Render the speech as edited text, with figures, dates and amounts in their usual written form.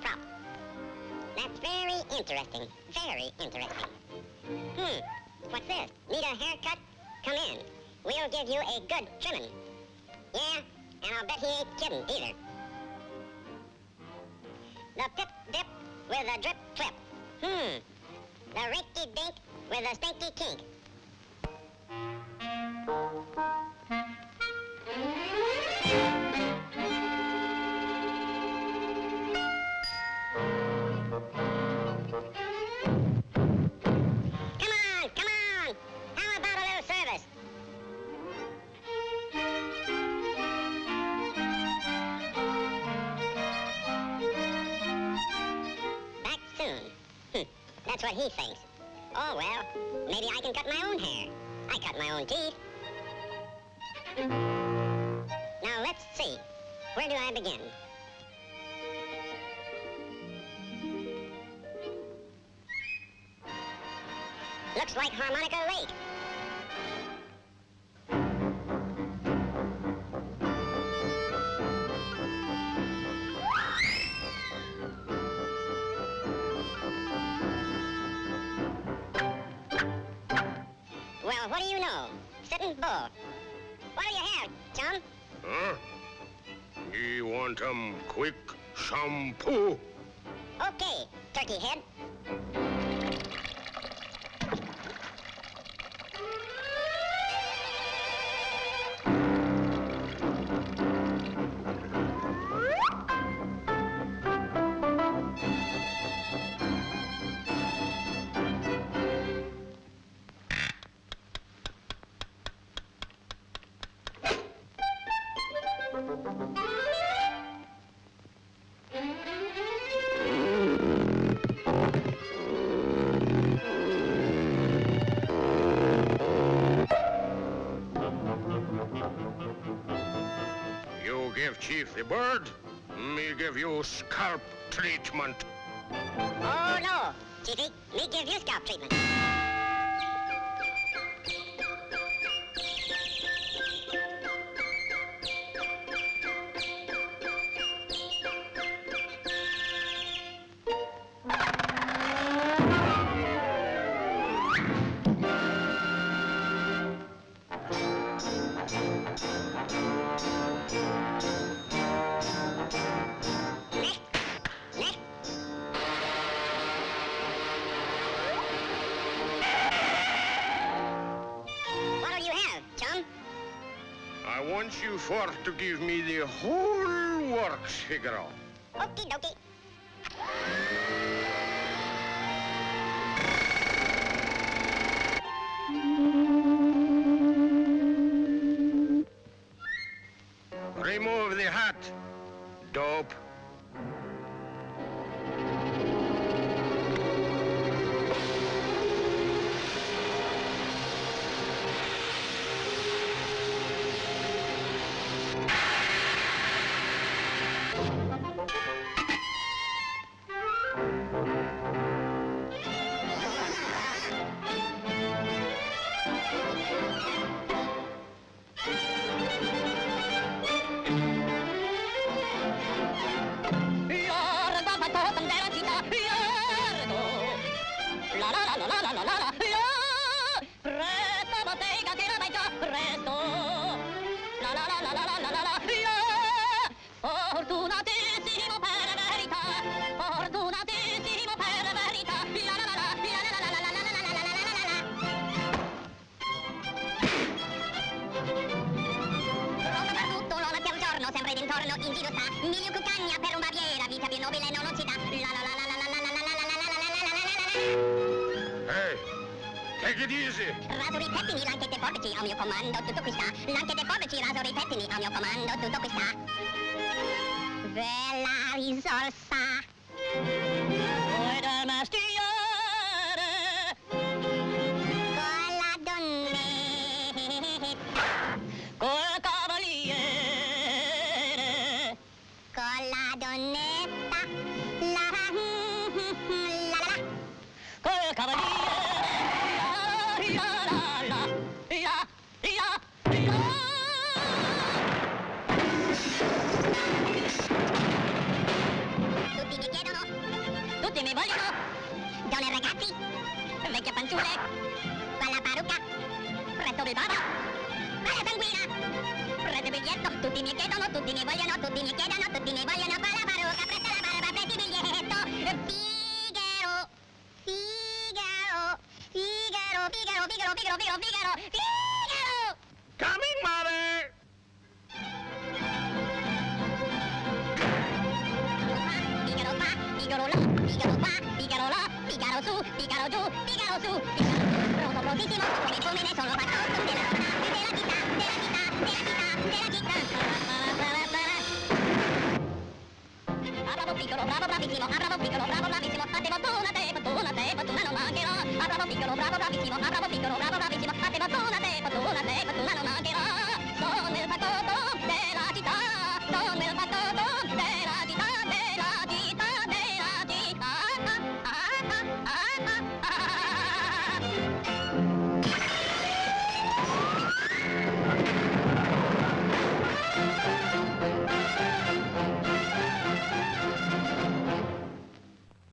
prop. That's very interesting. Very interesting. What's this? Need a haircut? Come in. We'll give you a good trimming. Yeah, and I'll bet he ain't kidding either. The pip-dip with a drip-twip. The rinky-dink with a stinky kink. Come on! How about a little service? Back soon. That's what he thinks. Oh, well, maybe I can cut my own hair. I cut my own teeth. Now, let's see. Where do I begin? Looks like Harmonica Lake. Well, what do you know? Sitting bull. What do you have, chum? Huh? You want quick shampoo? Okay, turkey head. You give Chief the bird, me give you scalp treatment. Oh, no, Chiefy. Me give you scalp treatment. I want you for to give me the whole works, Figaro. Okie dokie. Remove the hat, dope. Hey, take it easy. Raso i pettini, l'anchette forbici, al mio comando tutto qui sta. L'anchette forbici, raso i pettini, al mio comando tutto qui sta. Bella risorsa. Vuoi da mestiere? Con la donnetta. Col cavaliere. Con la donnetta. La la la. Col cavaliere. Tutti tutti mi vogliono. Donne e ragazzi, Vecchie fanciulle, con la parrucca, presto vi vado. con la sanguina. Prete biglietto, Tutti mi chiedono, tutti mi vogliono, tutti mi chiedono, tutti mi vogliono. Con la parrucca, presta la barba, prendi biglietto. Figaro, Figaro, Figaro, Figaro, Figaro, Figaro, Figaro, Figaro, Figaro! Coming, mother! Figaro qua, Figaro là, Figaro qua, Figaro là, Figaro su, Figaro giù, Figaro su, Figaro pronto, prontissimo, come il fulmine sono fatto della zona, della città, della città, della città, della città. bravo piccolo, bravo bravissimo,